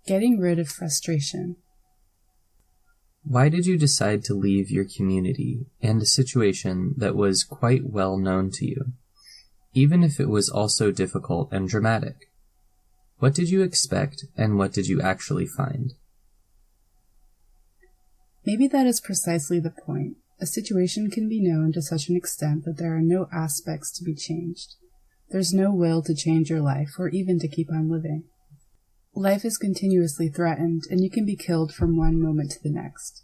Getting rid of frustration. Why did you decide to leave your community and a situation that was quite well known to you, even if it was also difficult and dramatic? What did you expect, and what did you actually find? Maybe that is precisely the point. A situation can be known to such an extent that there are no aspects to be changed. There's no will to change your life, or even to keep on living. Life is continuously threatened, and you can be killed from one moment to the next.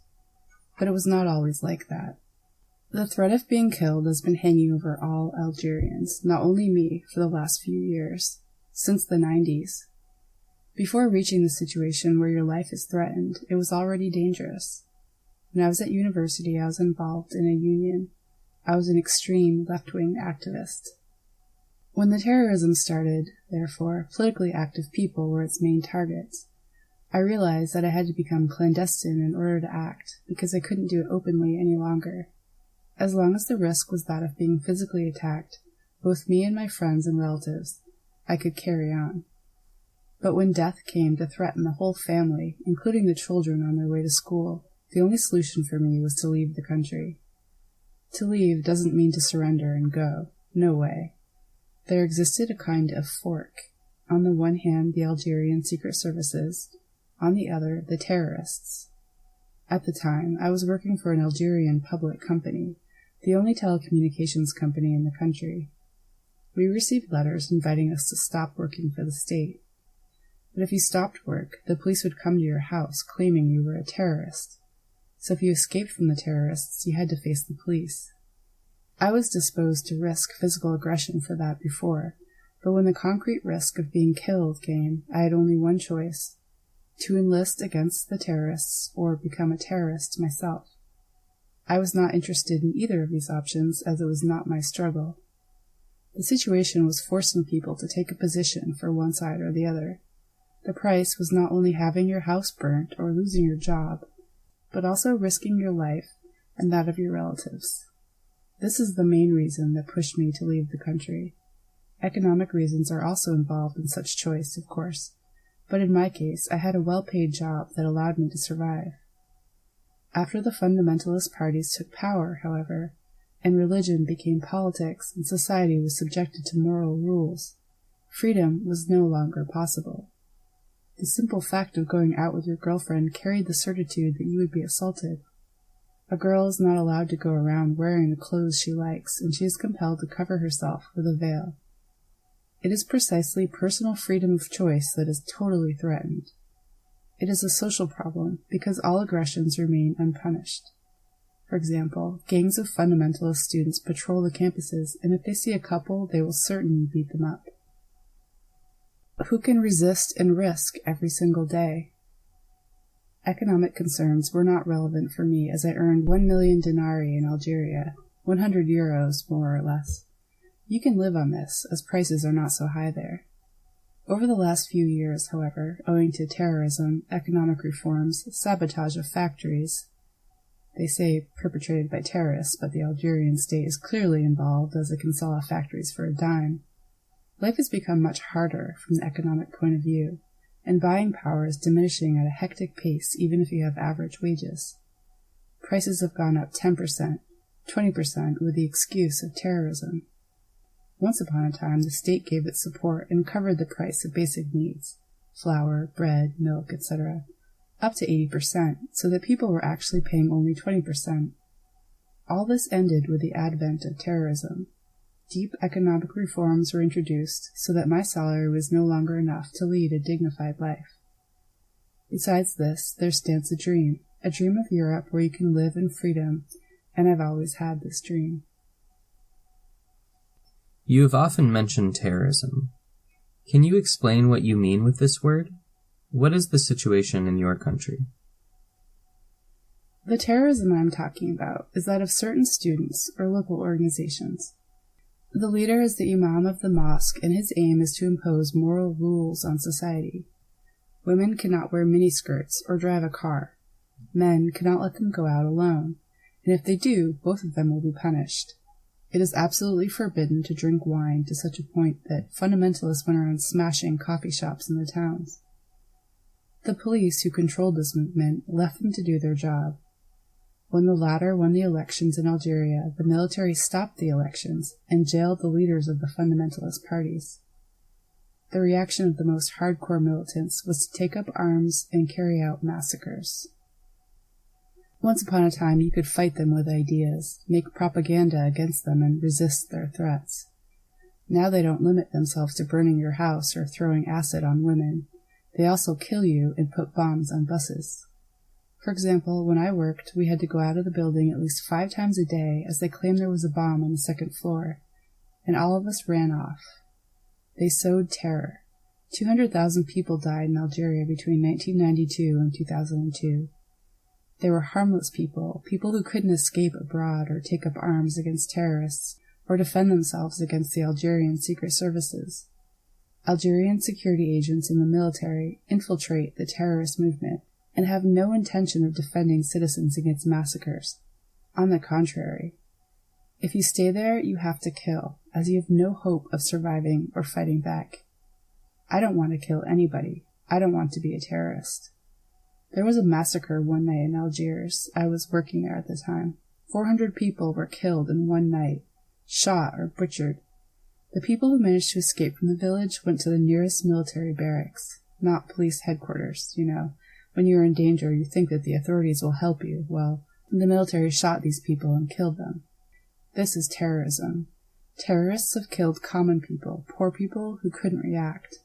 But it was not always like that. The threat of being killed has been hanging over all Algerians, not only me, for the last few years, since the 90s. Before reaching the situation where your life is threatened, it was already dangerous. When I was at university, I was involved in a union. I was an extreme left-wing activist. When the terrorism started, therefore, politically active people were its main targets. I realized that I had to become clandestine in order to act, because I couldn't do it openly any longer. As long as the risk was that of being physically attacked, both me and my friends and relatives, I could carry on. But when death came to threaten the whole family, including the children on their way to school, the only solution for me was to leave the country. To leave doesn't mean to surrender and go. No way. There existed a kind of fork. On the one hand, the Algerian secret services, on the other, the terrorists. At the time, I was working for an Algerian public company, the only telecommunications company in the country. We received letters inviting us to stop working for the state. But if you stopped work, the police would come to your house claiming you were a terrorist. So if you escaped from the terrorists, you had to face the police. I was disposed to risk physical aggression for that before, but when the concrete risk of being killed came, I had only one choice: to enlist against the terrorists or become a terrorist myself. I was not interested in either of these options, as it was not my struggle. The situation was forcing people to take a position for one side or the other. The price was not only having your house burnt or losing your job, but also risking your life and that of your relatives. This is the main reason that pushed me to leave the country. Economic reasons are also involved in such choice, of course, but in my case, I had a well-paid job that allowed me to survive. After the fundamentalist parties took power, however, and religion became politics and society was subjected to moral rules, freedom was no longer possible. The simple fact of going out with your girlfriend carried the certitude that you would be assaulted. A girl is not allowed to go around wearing the clothes she likes, and she is compelled to cover herself with a veil. It is precisely personal freedom of choice that is totally threatened. It is a social problem because all aggressions remain unpunished. For example, gangs of fundamentalist students patrol the campuses, and if they see a couple, they will certainly beat them up. Who can resist and risk every single day? Economic concerns were not relevant for me as I earned 1 million denarii in Algeria, 100 euros more or less. You can live on this, as prices are not so high there. Over the last few years, however, owing to terrorism, economic reforms, sabotage of factories, they say perpetrated by terrorists, but the Algerian state is clearly involved as it can sell off factories for a dime. Life has become much harder from the economic point of view, and buying power is diminishing at a hectic pace even if you have average wages. Prices have gone up 10%, 20% with the excuse of terrorism. Once upon a time, the state gave its support and covered the price of basic needs, flour, bread, milk, etc., up to 80%, so that people were actually paying only 20%. All this ended with the advent of terrorism. Deep economic reforms were introduced so that my salary was no longer enough to lead a dignified life. Besides this, there stands a dream of Europe where you can live in freedom, and I've always had this dream. You have often mentioned terrorism. Can you explain what you mean with this word? What is the situation in your country? The terrorism I'm talking about is that of certain students or local organizations. The leader is the imam of the mosque, and his aim is to impose moral rules on society. Women cannot wear miniskirts or drive a car. Men cannot let them go out alone, and if they do, both of them will be punished. It is absolutely forbidden to drink wine to such a point that fundamentalists went around smashing coffee shops in the towns. The police who controlled this movement left them to do their job. When the latter won the elections in Algeria, the military stopped the elections and jailed the leaders of the fundamentalist parties. The reaction of the most hardcore militants was to take up arms and carry out massacres. Once upon a time, you could fight them with ideas, make propaganda against them, and resist their threats. Now they don't limit themselves to burning your house or throwing acid on women. They also kill you and put bombs on buses. For example, when I worked, we had to go out of the building at least 5 times a day as they claimed there was a bomb on the 2nd floor, and all of us ran off. They sowed terror. 200,000 people died in Algeria between 1992 and 2002. They were harmless people who couldn't escape abroad or take up arms against terrorists or defend themselves against the Algerian secret services. Algerian security agents in the military infiltrate the terrorist movement and have no intention of defending citizens against massacres. On the contrary, if you stay there, you have to kill, as you have no hope of surviving or fighting back. I don't want to kill anybody. I don't want to be a terrorist. There was a massacre one night in Algiers. I was working there at the time. 400 people were killed in one night, shot or butchered. The people who managed to escape from the village went to the nearest military barracks, not police headquarters, When you're in danger, you think that the authorities will help you. Well, the military shot these people and killed them. This is terrorism. Terrorists have killed common people, poor people who couldn't react.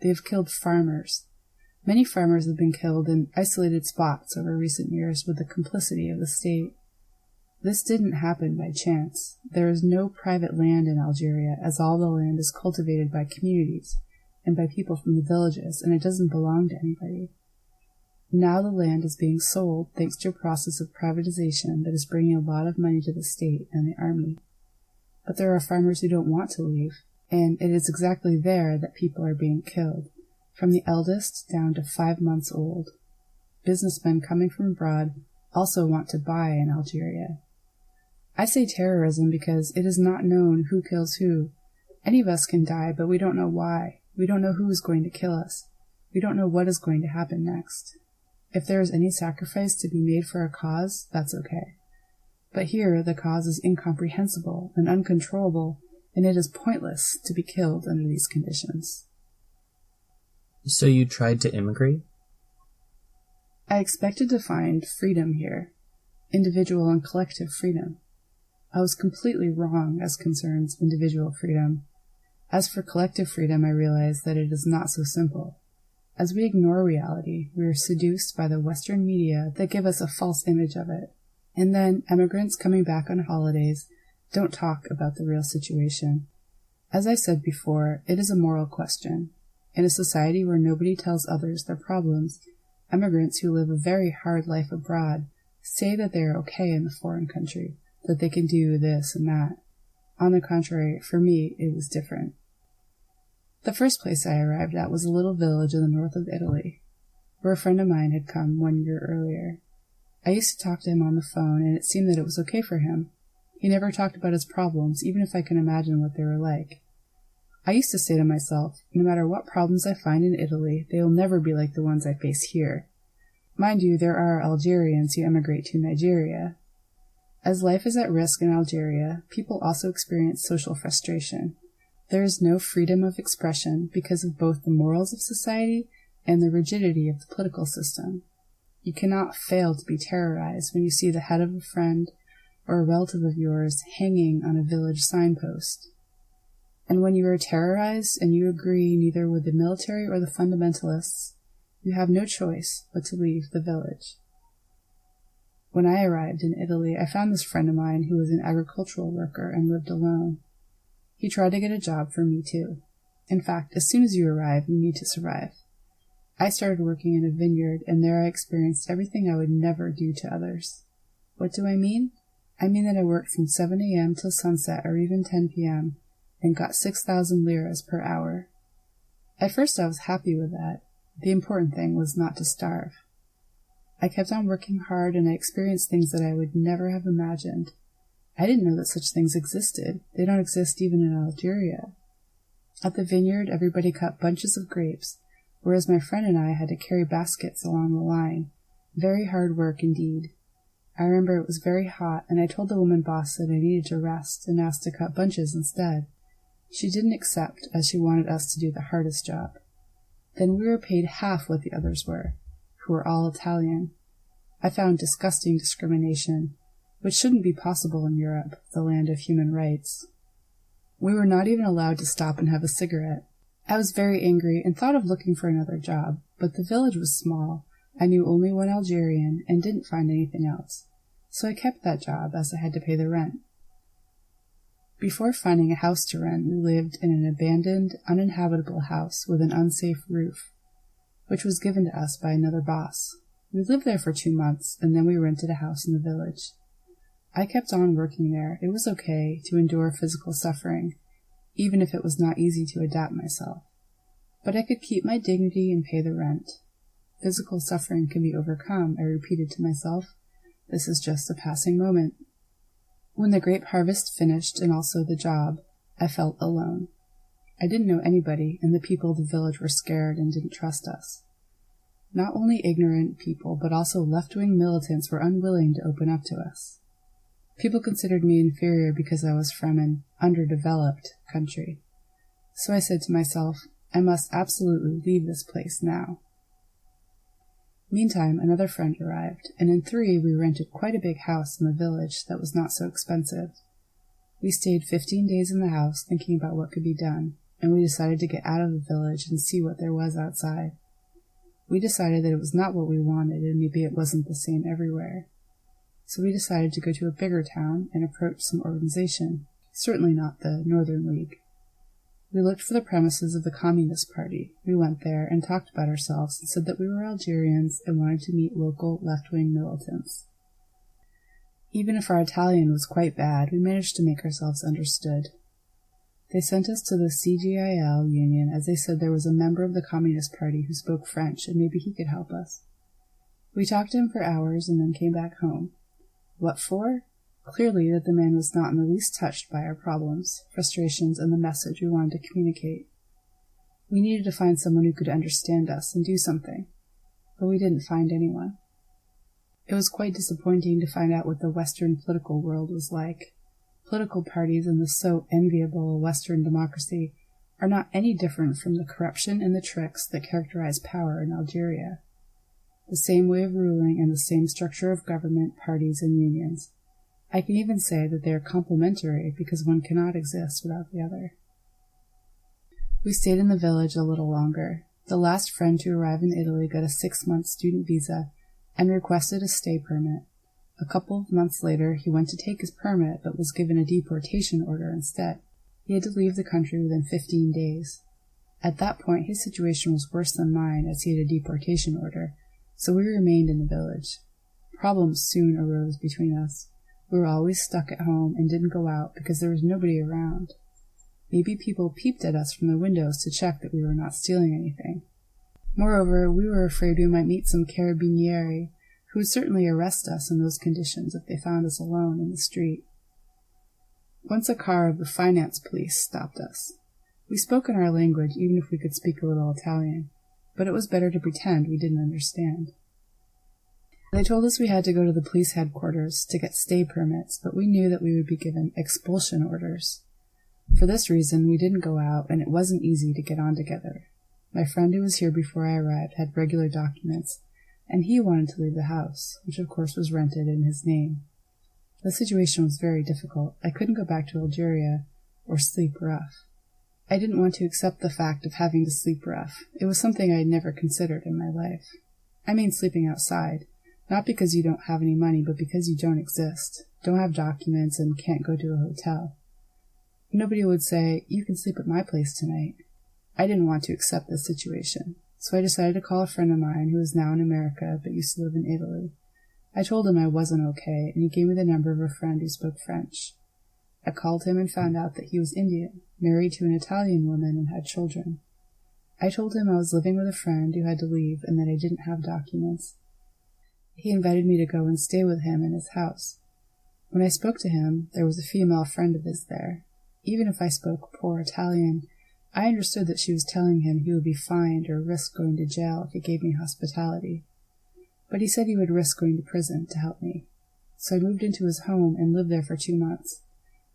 They have killed farmers. Many farmers have been killed in isolated spots over recent years with the complicity of the state. This didn't happen by chance. There is no private land in Algeria, as all the land is cultivated by communities and by people from the villages, and it doesn't belong to anybody. Now the land is being sold thanks to a process of privatization that is bringing a lot of money to the state and the army. But there are farmers who don't want to leave, and it is exactly there that people are being killed, from the eldest down to 5 months old. Businessmen coming from abroad also want to buy in Algeria. I say terrorism because it is not known who kills who. Any of us can die, but we don't know why. We don't know who is going to kill us. We don't know what is going to happen next. If there is any sacrifice to be made for a cause, that's okay. But here, the cause is incomprehensible and uncontrollable, and it is pointless to be killed under these conditions. So you tried to immigrate? I expected to find freedom here, individual and collective freedom. I was completely wrong as concerns individual freedom. As for collective freedom, I realized that it is not so simple. As we ignore reality, we are seduced by the Western media that give us a false image of it. And then immigrants coming back on holidays don't talk about the real situation. As I said before, it is a moral question. In a society where nobody tells others their problems, immigrants who live a very hard life abroad say that they are okay in the foreign country, that they can do this and that. On the contrary, for me, it was different. The first place I arrived at was a little village in the north of Italy, where a friend of mine had come 1 year earlier. I used to talk to him on the phone, and it seemed that it was okay for him. He never talked about his problems, even if I can imagine what they were like. I used to say to myself, no matter what problems I find in Italy, they will never be like the ones I face here. Mind you, there are Algerians who emigrate to Nigeria. As life is at risk in Algeria, people also experience social frustration. There is no freedom of expression because of both the morals of society and the rigidity of the political system. You cannot fail to be terrorized when you see the head of a friend or a relative of yours hanging on a village signpost. And when you are terrorized and you agree neither with the military or the fundamentalists, you have no choice but to leave the village. When I arrived in Italy, I found this friend of mine who was an agricultural worker and lived alone. He tried to get a job for me too. In fact, as soon as you arrive, you need to survive. I started working in a vineyard, and there I experienced everything I would never do to others. What do I mean? I mean that I worked from 7 a.m. till sunset or even 10 p.m. and got 6,000 liras per hour. At first I was happy with that. The important thing was not to starve. I kept on working hard, and I experienced things that I would never have imagined. I didn't know that such things existed. They don't exist even in Algeria. At the vineyard, everybody cut bunches of grapes, whereas my friend and I had to carry baskets along the line. Very hard work indeed. I remember it was very hot, and I told the woman boss that I needed to rest and asked to cut bunches instead. She didn't accept, as she wanted us to do the hardest job. Then we were paid half what the others were, who were all Italian. I found disgusting discrimination, which shouldn't be possible in Europe, the land of human rights. We were not even allowed to stop and have a cigarette. I was very angry and thought of looking for another job, but the village was small. I knew only one Algerian and didn't find anything else, so I kept that job as I had to pay the rent. Before finding a house to rent, we lived in an abandoned, uninhabitable house with an unsafe roof, which was given to us by another boss. We lived there for 2 months, and then we rented a house in the village. I kept on working there. It was okay to endure physical suffering, even if it was not easy to adapt myself. But I could keep my dignity and pay the rent. Physical suffering can be overcome, I repeated to myself. This is just a passing moment. When the grape harvest finished and also the job, I felt alone. I didn't know anybody, and the people of the village were scared and didn't trust us. Not only ignorant people, but also left-wing militants were unwilling to open up to us. People considered me inferior because I was from an underdeveloped country. So I said to myself, I must absolutely leave this place now. Meantime, another friend arrived, and in 3 we rented quite a big house in the village that was not so expensive. We stayed 15 days in the house thinking about what could be done, and we decided to get out of the village and see what there was outside. We decided that it was not what we wanted, and maybe it wasn't the same everywhere. So we decided to go to a bigger town and approach some organization, certainly not the Northern League. We looked for the premises of the Communist Party. We went there and talked about ourselves and said that we were Algerians and wanted to meet local left-wing militants. Even if our Italian was quite bad, we managed to make ourselves understood. They sent us to the CGIL union as they said there was a member of the Communist Party who spoke French and maybe he could help us. We talked to him for hours and then came back home. What for? Clearly that the man was not in the least touched by our problems, frustrations, and the message we wanted to communicate. We needed to find someone who could understand us and do something, but we didn't find anyone. It was quite disappointing to find out what the Western political world was like. Political parties in the so enviable Western democracy are not any different from the corruption and the tricks that characterize power in Algeria. The same way of ruling and the same structure of government, parties, and unions. I can even say that they are complementary because one cannot exist without the other. We stayed in the village a little longer. The last friend to arrive in Italy got a 6-month student visa and requested a stay permit. A couple of months later, he went to take his permit but was given a deportation order instead. He had to leave the country within 15 days. At that point, his situation was worse than mine as he had a deportation order, so we remained in the village. Problems soon arose between us. We were always stuck at home and didn't go out because there was nobody around. Maybe people peeped at us from the windows to check that we were not stealing anything. Moreover, we were afraid we might meet some carabinieri who would certainly arrest us in those conditions if they found us alone in the street. Once a car of the finance police stopped us. We spoke in our language even if we could speak a little Italian, but it was better to pretend we didn't understand. They told us we had to go to the police headquarters to get stay permits, but we knew that we would be given expulsion orders. For this reason, we didn't go out, and it wasn't easy to get on together. My friend who was here before I arrived had regular documents, and he wanted to leave the house, which of course was rented in his name. The situation was very difficult. I couldn't go back to Algeria or sleep rough. I didn't want to accept the fact of having to sleep rough. It was something I had never considered in my life. I mean sleeping outside. Not because you don't have any money, but because you don't exist, don't have documents, and can't go to a hotel. Nobody would say, you can sleep at my place tonight. I didn't want to accept this situation, so I decided to call a friend of mine who is now in America but used to live in Italy. I told him I wasn't okay, and he gave me the number of a friend who spoke French. I called him and found out that he was Indian, married to an Italian woman, and had children. I told him I was living with a friend who had to leave and that I didn't have documents. He invited me to go and stay with him in his house. When I spoke to him, there was a female friend of his there. Even if I spoke poor Italian, I understood that she was telling him he would be fined or risk going to jail if he gave me hospitality, but he said he would risk going to prison to help me. So I moved into his home and lived there for 2 months.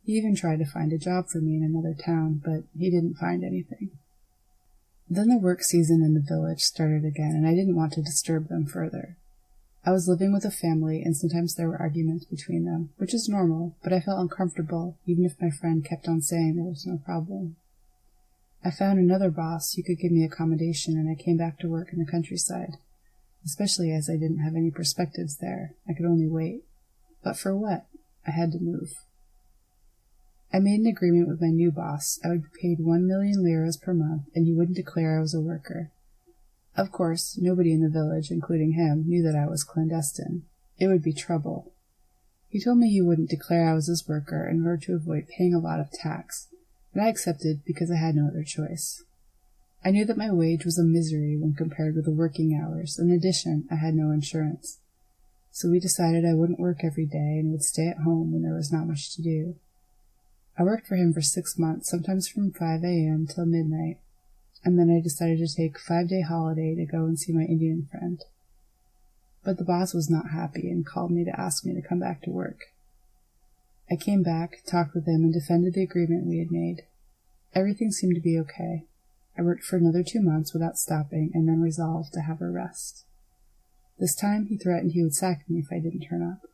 He even tried to find a job for me in another town, but he didn't find anything. Then the work season in the village started again, and I didn't want to disturb them further. I was living with a family, and sometimes there were arguments between them, which is normal, but I felt uncomfortable, even if my friend kept on saying there was no problem. I found another boss who could give me accommodation, and I came back to work in the countryside, especially as I didn't have any perspectives there. I could only wait. But for what? I had to move. I made an agreement with my new boss. I would be paid 1 million liras per month, and he wouldn't declare I was a worker. Of course, nobody in the village, including him, knew that I was clandestine. It would be trouble. He told me he wouldn't declare I was his worker in order to avoid paying a lot of tax, and I accepted because I had no other choice. I knew that my wage was a misery when compared with the working hours. In addition, I had no insurance. So we decided I wouldn't work every day and would stay at home when there was not much to do. I worked for him for 6 months, sometimes from 5 a.m. till midnight, and then I decided to take a 5-day holiday to go and see my Indian friend. But the boss was not happy and called me to ask me to come back to work. I came back, talked with him, and defended the agreement we had made. Everything seemed to be okay. I worked for another 2 months without stopping, and then resolved to have a rest. This time he threatened he would sack me if I didn't turn up.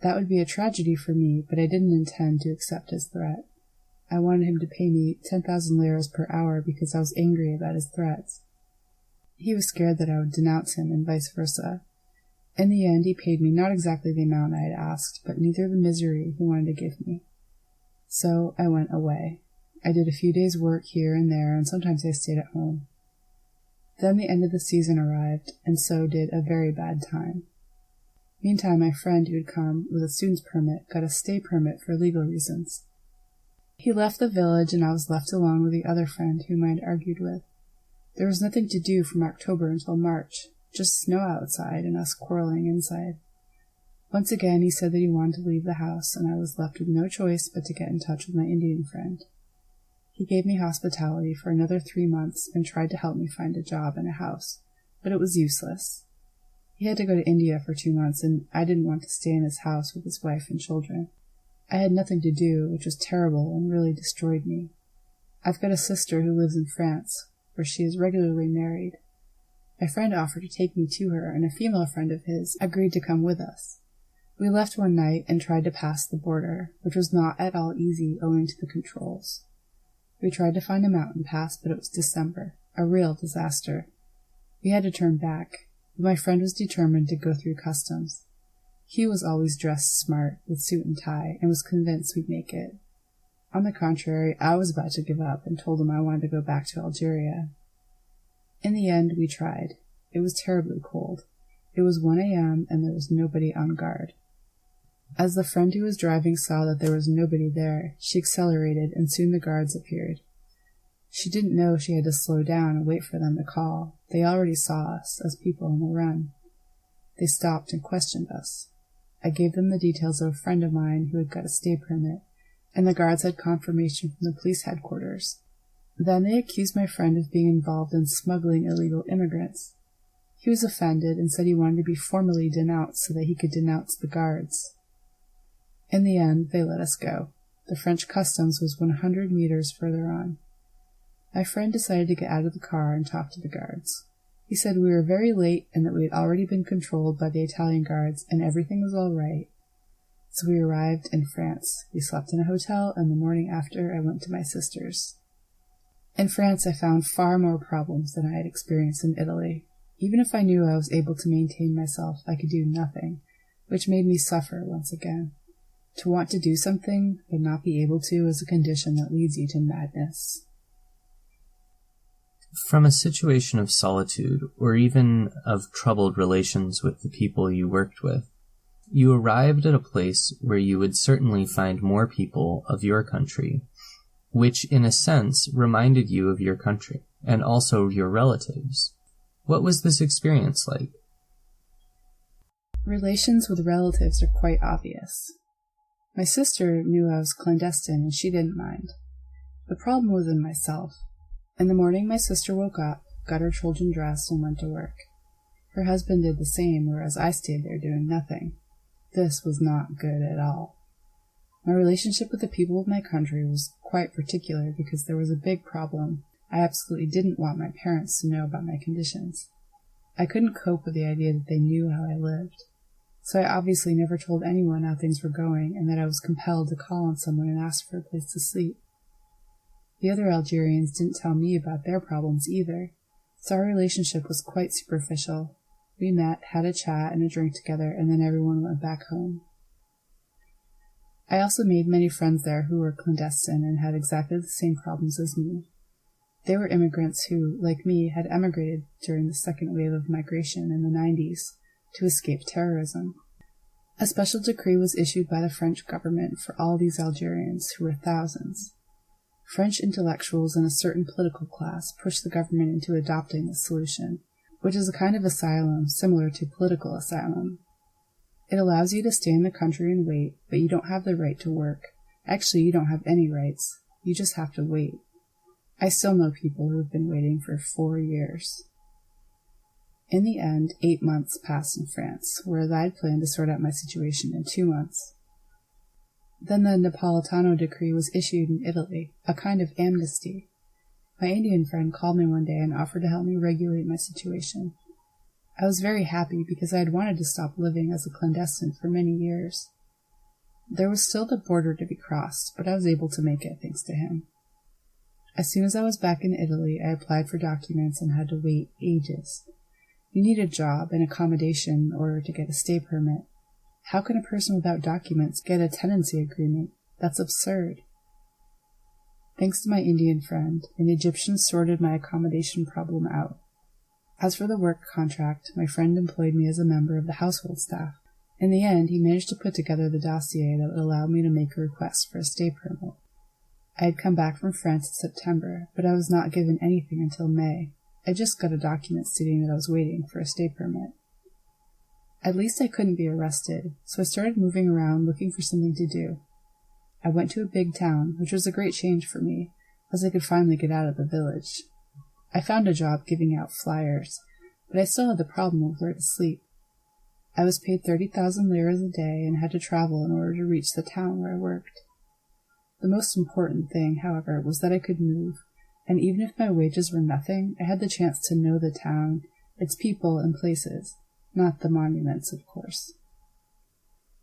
That would be a tragedy for me, but I didn't intend to accept his threat. I wanted him to pay me 10,000 liras per hour because I was angry about his threats. He was scared that I would denounce him and vice versa. In the end, he paid me not exactly the amount I had asked, but neither the misery he wanted to give me. So I went away. I did a few days' work here and there, and sometimes I stayed at home. Then the end of the season arrived, and so did a very bad time. Meantime, my friend who had come with a student's permit got a stay permit for legal reasons. He left the village, and I was left alone with the other friend whom I had argued with. There was nothing to do from October until March, just snow outside and us quarreling inside. Once again he said that he wanted to leave the house, and I was left with no choice but to get in touch with my Indian friend. He gave me hospitality for another 3 months and tried to help me find a job and a house, but it was useless. He had to go to India for 2 months, and I didn't want to stay in his house with his wife and children. I had nothing to do, which was terrible and really destroyed me. I've got a sister who lives in France, where she is regularly married. My friend offered to take me to her, and a female friend of his agreed to come with us. We left one night and tried to pass the border, which was not at all easy owing to the controls. We tried to find a mountain pass, but it was December, a real disaster. We had to turn back, but my friend was determined to go through customs. He was always dressed smart, with suit and tie, and was convinced we'd make it. On the contrary, I was about to give up and told him I wanted to go back to Algeria. In the end, we tried. It was terribly cold. It was 1 a.m., and there was nobody on guard. As the friend who was driving saw that there was nobody there, she accelerated, and soon the guards appeared. She didn't know she had to slow down and wait for them to call. They already saw us as people on the run. They stopped and questioned us. I gave them the details of a friend of mine who had got a stay permit, and the guards had confirmation from the police headquarters. Then they accused my friend of being involved in smuggling illegal immigrants. He was offended and said he wanted to be formally denounced so that he could denounce the guards. In the end, they let us go. The French customs was 100 meters further on. My friend decided to get out of the car and talk to the guards. He said we were very late and that we had already been controlled by the Italian guards and everything was all right. So we arrived in France. We slept in a hotel, and the morning after I went to my sister's. In France, I found far more problems than I had experienced in Italy. Even if I knew I was able to maintain myself, I could do nothing, which made me suffer once again. To want to do something, but not be able to, is a condition that leads you to madness. From a situation of solitude, or even of troubled relations with the people you worked with, you arrived at a place where you would certainly find more people of your country, which in a sense reminded you of your country, and also your relatives. What was this experience like? Relations with relatives are quite obvious. My sister knew I was clandestine and she didn't mind. The problem was in myself. In the morning, my sister woke up, got her children dressed, and went to work. Her husband did the same, whereas I stayed there doing nothing. This was not good at all. My relationship with the people of my country was quite particular because there was a big problem. I absolutely didn't want my parents to know about my conditions. I couldn't cope with the idea that they knew how I lived. So I obviously never told anyone how things were going and that I was compelled to call on someone and ask for a place to sleep. The other Algerians didn't tell me about their problems either, so our relationship was quite superficial. We met, had a chat and a drink together, and then everyone went back home. I also made many friends there who were clandestine and had exactly the same problems as me. They were immigrants who, like me, had emigrated during the second wave of migration in the 90s to escape terrorism. A special decree was issued by the French government for all these Algerians, who were thousands. French intellectuals and a certain political class pushed the government into adopting this solution, which is a kind of asylum similar to political asylum. It allows you to stay in the country and wait, but you don't have the right to work. Actually, you don't have any rights. You just have to wait. I still know people who have been waiting for 4 years. In the end, 8 months passed in France, whereas I had planned to sort out my situation in 2 months. Then the Napolitano decree was issued in Italy, a kind of amnesty. My Indian friend called me one day and offered to help me regulate my situation. I was very happy because I had wanted to stop living as a clandestine for many years. There was still the border to be crossed, but I was able to make it thanks to him. As soon as I was back in Italy, I applied for documents and had to wait ages. You need a job and accommodation in order to get a stay permit. How can a person without documents get a tenancy agreement? That's absurd. Thanks to my Indian friend, an Egyptian sorted my accommodation problem out. As for the work contract, my friend employed me as a member of the household staff. In the end, he managed to put together the dossier that would allow me to make a request for a stay permit. I had come back from France in September, but I was not given anything until May. I just got a document stating that I was waiting for a stay permit. At least I couldn't be arrested, so I started moving around looking for something to do. I went to a big town, which was a great change for me, as I could finally get out of the village. I found a job giving out flyers, but I still had the problem of where to sleep. I was paid 30,000 liras a day and had to travel in order to reach the town where I worked. The most important thing, however, was that I could move, and even if my wages were nothing, I had the chance to know the town, its people and places, not the monuments, of course.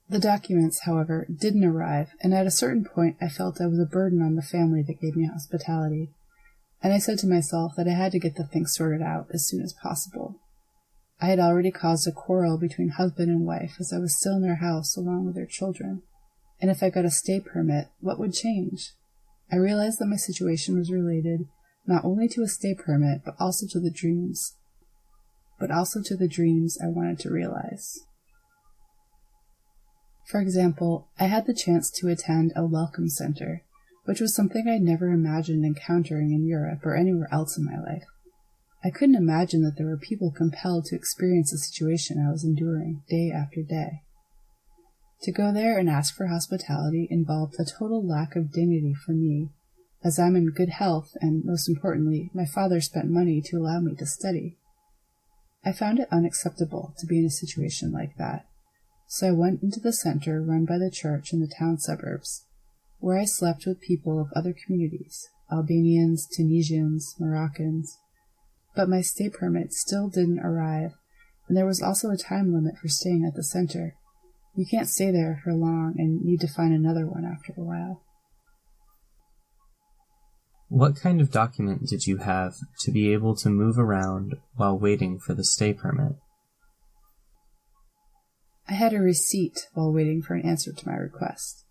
The documents, however, didn't arrive, and at a certain point I felt I was a burden on the family that gave me hospitality, and I said to myself that I had to get the thing sorted out as soon as possible. I had already caused a quarrel between husband and wife as I was still in their house along with their children, and if I got a stay permit, what would change? I realized that my situation was related not only to a stay permit, but also to the dreams I wanted to realize. For example, I had the chance to attend a welcome center, which was something I'd never imagined encountering in Europe or anywhere else in my life. I couldn't imagine that there were people compelled to experience the situation I was enduring day after day. To go there and ask for hospitality involved a total lack of dignity for me, as I'm in good health and, most importantly, my father spent money to allow me to study. I found it unacceptable to be in a situation like that, so I went into the center run by the church in the town suburbs, where I slept with people of other communities, Albanians, Tunisians, Moroccans. But my stay permit still didn't arrive, and there was also a time limit for staying at the center. You can't stay there for long and need to find another one after a while. What kind of document did you have to be able to move around while waiting for the stay permit? I had a receipt while waiting for an answer to my request.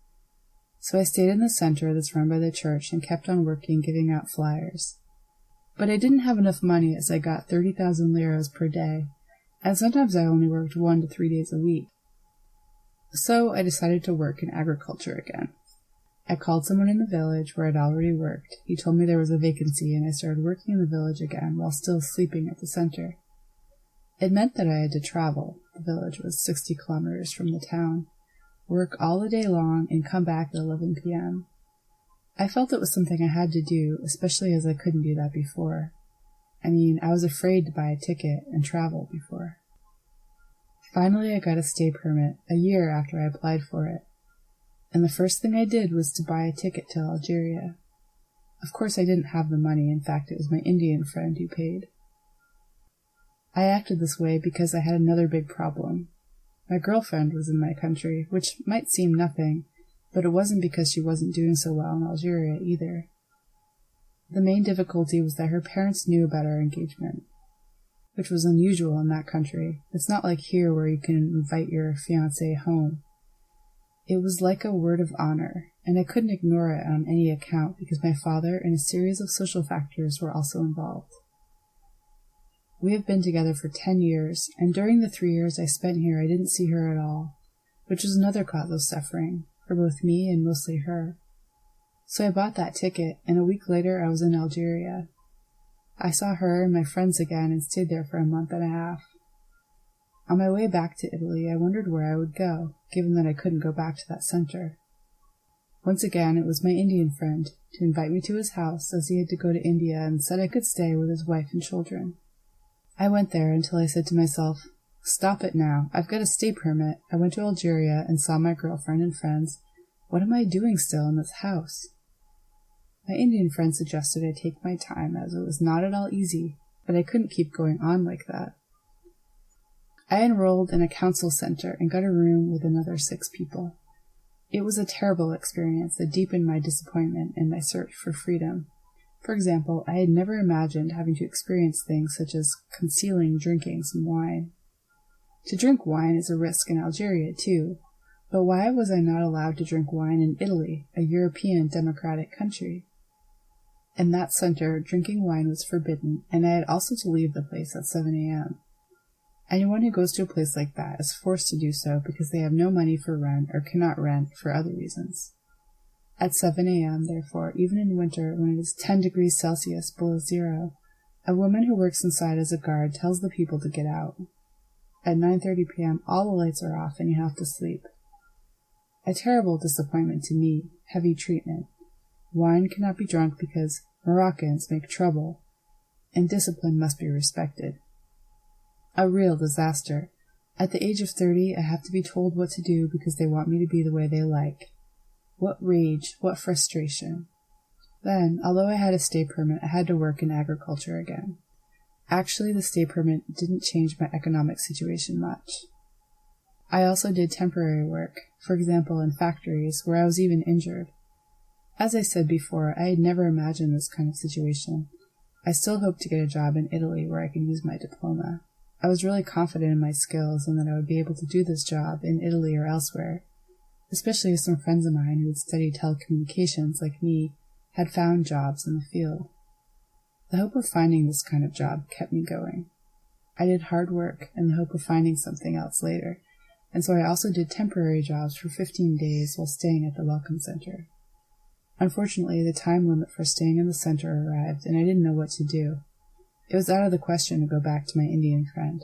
So I stayed in the center that's run by the church and kept on working giving out flyers. But I didn't have enough money as I got 30,000 liras per day, and sometimes I only worked 1 to 3 days a week. So I decided to work in agriculture again. I called someone in the village where I'd already worked. He told me there was a vacancy, and I started working in the village again while still sleeping at the center. It meant that I had to travel. The village was 60 kilometers from the town, work all the day long, and come back at 11 p.m. I felt it was something I had to do, especially as I couldn't do that before. I was afraid to buy a ticket and travel before. Finally, I got a stay permit a year after I applied for it, and the first thing I did was to buy a ticket to Algeria. Of course, I didn't have the money. In fact, it was my Indian friend who paid. I acted this way because I had another big problem. My girlfriend was in my country, which might seem nothing, but it wasn't because she wasn't doing so well in Algeria either. The main difficulty was that her parents knew about our engagement, which was unusual in that country. It's not like here where you can invite your fiancé home. It was like a word of honor, and I couldn't ignore it on any account because my father and a series of social factors were also involved. We have been together for 10 years, and during the 3 years I spent here I didn't see her at all, which was another cause of suffering, for both me and mostly her. So I bought that ticket, and a week later I was in Algeria. I saw her and my friends again and stayed there for a month and a half. On my way back to Italy, I wondered where I would go, given that I couldn't go back to that center. Once again, it was my Indian friend to invite me to his house as he had to go to India and said I could stay with his wife and children. I went there until I said to myself, "Stop it now. I've got a stay permit. I went to Algeria and saw my girlfriend and friends. What am I doing still in this house?" My Indian friend suggested I take my time as it was not at all easy, but I couldn't keep going on like that. I enrolled in a council center and got a room with another 6 people. It was a terrible experience that deepened my disappointment in my search for freedom. For example, I had never imagined having to experience things such as concealing drinking some wine. To drink wine is a risk in Algeria, too, but why was I not allowed to drink wine in Italy, a European democratic country? In that center, drinking wine was forbidden, and I had also to leave the place at 7 a.m. Anyone who goes to a place like that is forced to do so because they have no money for rent or cannot rent for other reasons. At 7 a.m., therefore, even in winter, when it is 10 degrees Celsius below zero, a woman who works inside as a guard tells the people to get out. At 9:30 p.m., all the lights are off and you have to sleep. A terrible disappointment to me, heavy treatment. Wine cannot be drunk because Moroccans make trouble, and discipline must be respected. A real disaster. At the age of 30, I have to be told what to do because they want me to be the way they like. What rage, what frustration. Then, although I had a stay permit, I had to work in agriculture again. Actually, the stay permit didn't change my economic situation much. I also did temporary work, for example in factories, where I was even injured. As I said before, I had never imagined this kind of situation. I still hoped to get a job in Italy where I could use my diploma. I was really confident in my skills and that I would be able to do this job in Italy or elsewhere, especially as some friends of mine who had studied telecommunications like me had found jobs in the field. The hope of finding this kind of job kept me going. I did hard work in the hope of finding something else later, and so I also did temporary jobs for 15 days while staying at the Welcome Center. Unfortunately, the time limit for staying in the center arrived, and I didn't know what to do. It was out of the question to go back to my Indian friend.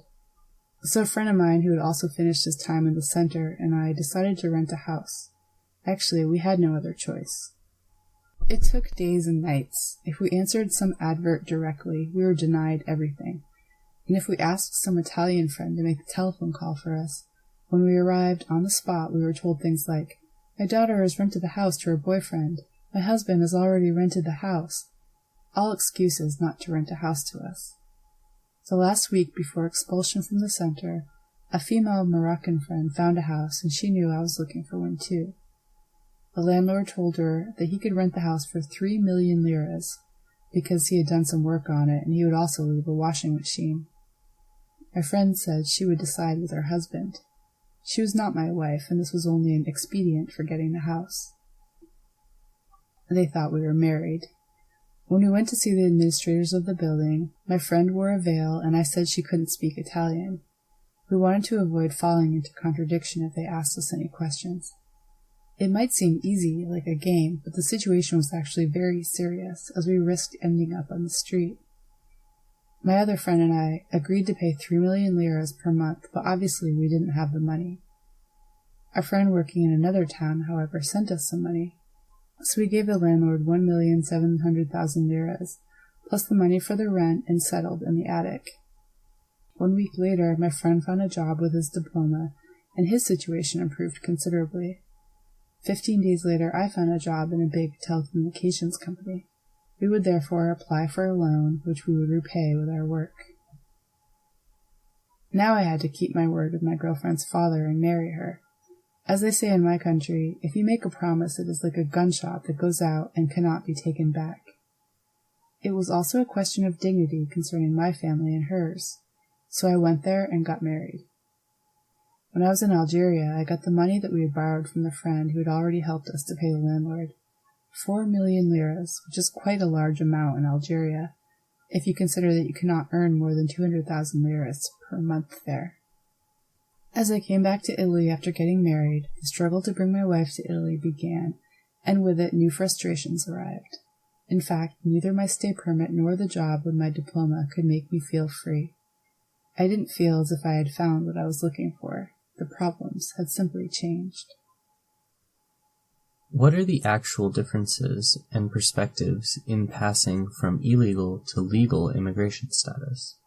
So a friend of mine who had also finished his time in the center and I decided to rent a house. Actually, we had no other choice. It took days and nights. If we answered some advert directly, we were denied everything. And if we asked some Italian friend to make a telephone call for us, when we arrived on the spot, we were told things like, "My daughter has rented the house to her boyfriend. My husband has already rented the house." All excuses not to rent a house to us. The last week before expulsion from the center, a female Moroccan friend found a house, and she knew I was looking for one too. The landlord told her that he could rent the house for 3 million liras, because he had done some work on it, and he would also leave a washing machine. My friend said she would decide with her husband. She was not my wife, and this was only an expedient for getting the house. They thought we were married. When we went to see the administrators of the building, my friend wore a veil, and I said she couldn't speak Italian. We wanted to avoid falling into contradiction if they asked us any questions. It might seem easy, like a game, but the situation was actually very serious, as we risked ending up on the street. My other friend and I agreed to pay 3 million liras per month, but obviously we didn't have the money. A friend working in another town, however, sent us some money. so we gave the landlord 1,700,000 liras, plus the money for the rent, and settled in the attic. 1 week later, my friend found a job with his diploma, and his situation improved considerably. 15 days later, I found a job in a big telecommunications company. We would therefore apply for a loan, which we would repay with our work. Now I had to keep my word with my girlfriend's father and marry her. As they say in my country, if you make a promise, it is like a gunshot that goes out and cannot be taken back. It was also a question of dignity concerning my family and hers, so I went there and got married. When I was in Algeria, I got the money that we had borrowed from the friend who had already helped us to pay the landlord. 4 million liras, which is quite a large amount in Algeria, if you consider that you cannot earn more than 200,000 liras per month there. As I came back to Italy after getting married, the struggle to bring my wife to Italy began, and with it new frustrations arrived. In fact, neither my stay permit nor the job with my diploma could make me feel free. I didn't feel as if I had found what I was looking for. The problems had simply changed. What are the actual differences and perspectives in passing from illegal to legal immigration status?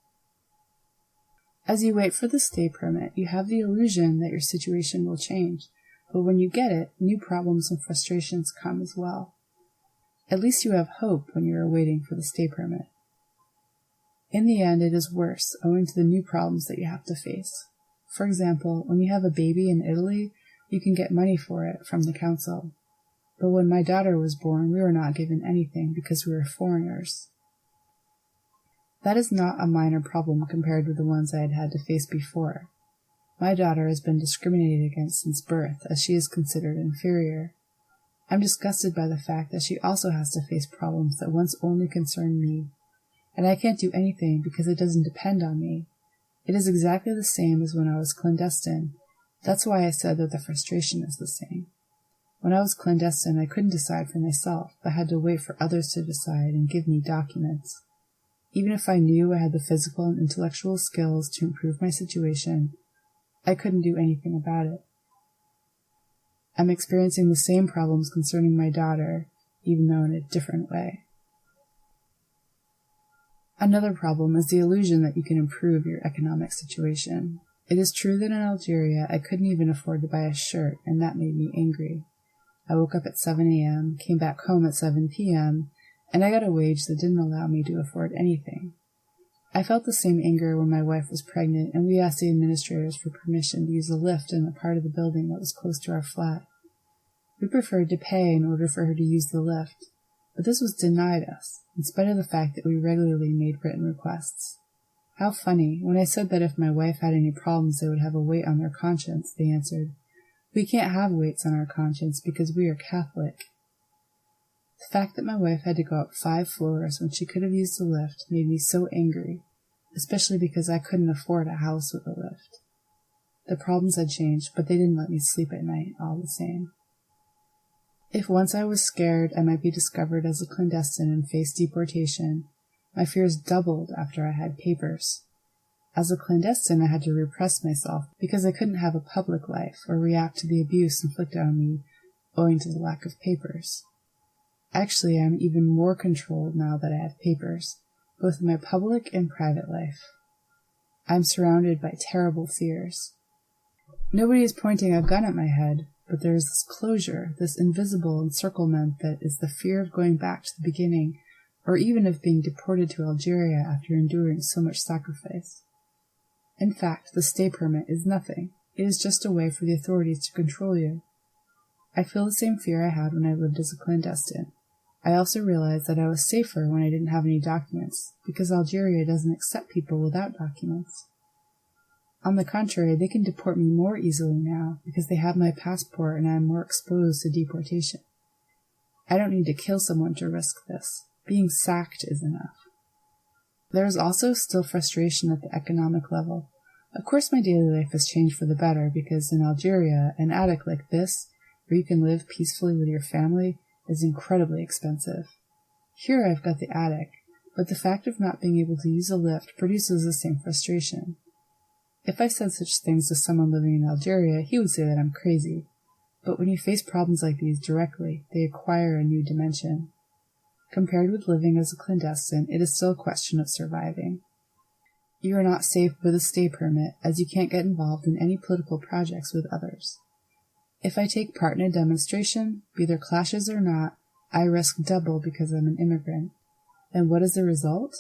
As you wait for the stay permit, you have the illusion that your situation will change, but when you get it, new problems and frustrations come as well. At least you have hope when you are waiting for the stay permit. In the end, it is worse, owing to the new problems that you have to face. For example, when you have a baby in Italy, you can get money for it from the council. But when my daughter was born, we were not given anything because we were foreigners. That is not a minor problem compared with the ones I had had to face before. My daughter has been discriminated against since birth, as she is considered inferior. I'm disgusted by the fact that she also has to face problems that once only concerned me, and I can't do anything because it doesn't depend on me. It is exactly the same as when I was clandestine. That's why I said that the frustration is the same. When I was clandestine, I couldn't decide for myself, but had to wait for others to decide and give me documents. Even if I knew I had the physical and intellectual skills to improve my situation, I couldn't do anything about it. I'm experiencing the same problems concerning my daughter, even though in a different way. Another problem is the illusion that you can improve your economic situation. It is true that in Algeria I couldn't even afford to buy a shirt, and that made me angry. I woke up at 7 a.m., came back home at 7 p.m., and I got a wage that didn't allow me to afford anything. I felt the same anger when my wife was pregnant, and we asked the administrators for permission to use a lift in a part of the building that was close to our flat. We preferred to pay in order for her to use the lift, but this was denied us, in spite of the fact that we regularly made written requests. How funny, when I said that if my wife had any problems they would have a weight on their conscience, they answered, "We can't have weights on our conscience because we are Catholic." The fact that my wife had to go up 5 floors when she could have used the lift made me so angry, especially because I couldn't afford a house with a lift. The problems had changed, but they didn't let me sleep at night all the same. If once I was scared I might be discovered as a clandestine and face deportation, my fears doubled after I had papers. As a clandestine, I had to repress myself because I couldn't have a public life or react to the abuse inflicted on me owing to the lack of papers. Actually, I am even more controlled now that I have papers, both in my public and private life. I am surrounded by terrible fears. Nobody is pointing a gun at my head, but there is this closure, this invisible encirclement that is the fear of going back to the beginning, or even of being deported to Algeria after enduring so much sacrifice. In fact, the stay permit is nothing. It is just a way for the authorities to control you. I feel the same fear I had when I lived as a clandestine. I also realized that I was safer when I didn't have any documents, because Algeria doesn't accept people without documents. On the contrary, they can deport me more easily now, because they have my passport and I am more exposed to deportation. I don't need to kill someone to risk this. Being sacked is enough. There is also still frustration at the economic level. Of course my daily life has changed for the better, because in Algeria, an attic like this, where you can live peacefully with your family, is incredibly expensive. Here I've got the attic, but the fact of not being able to use a lift produces the same frustration. If I said such things to someone living in Algeria, he would say that I'm crazy. But when you face problems like these directly, they acquire a new dimension. Compared with living as a clandestine, it is still a question of surviving. You are not safe with a stay permit, as you can't get involved in any political projects with others. If I take part in a demonstration, be there clashes or not, I risk double because I'm an immigrant. And what is the result?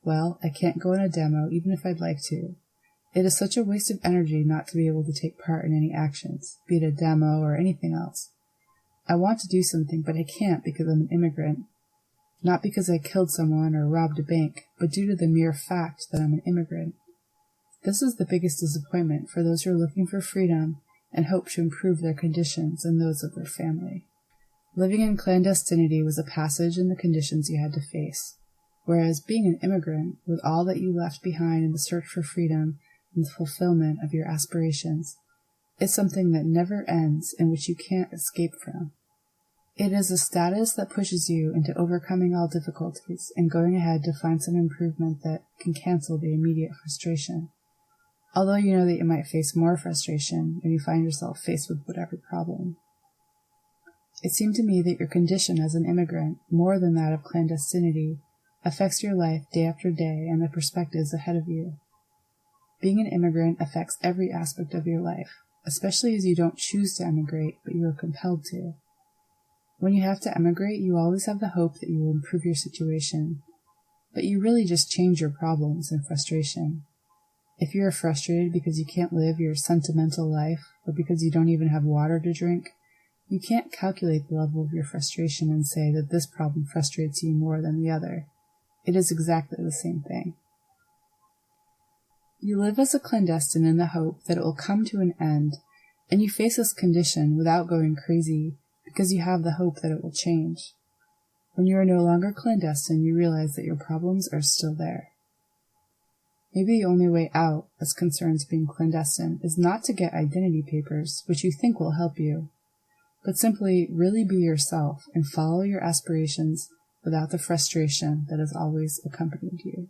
Well, I can't go on a demo even if I'd like to. It is such a waste of energy not to be able to take part in any actions, be it a demo or anything else. I want to do something, but I can't because I'm an immigrant. Not because I killed someone or robbed a bank, but due to the mere fact that I'm an immigrant. This is the biggest disappointment for those who are looking for freedom and hope to improve their conditions and those of their family. Living in clandestinity was a passage in the conditions you had to face, whereas being an immigrant, with all that you left behind in the search for freedom and the fulfillment of your aspirations, is something that never ends and which you can't escape from. It is a status that pushes you into overcoming all difficulties and going ahead to find some improvement that can cancel the immediate frustration. Although you know that you might face more frustration when you find yourself faced with whatever problem. It seemed to me that your condition as an immigrant, more than that of clandestinity, affects your life day after day and the perspectives ahead of you. Being an immigrant affects every aspect of your life, especially as you don't choose to emigrate, but you are compelled to. When you have to emigrate, you always have the hope that you will improve your situation, but you really just change your problems and frustration. If you are frustrated because you can't live your sentimental life, or because you don't even have water to drink, you can't calculate the level of your frustration and say that this problem frustrates you more than the other. It is exactly the same thing. You live as a clandestine in the hope that it will come to an end, and you face this condition without going crazy because you have the hope that it will change. When you are no longer clandestine, you realize that your problems are still there. Maybe the only way out, as concerns being clandestine, is not to get identity papers, which you think will help you, but simply really be yourself and follow your aspirations without the frustration that has always accompanied you.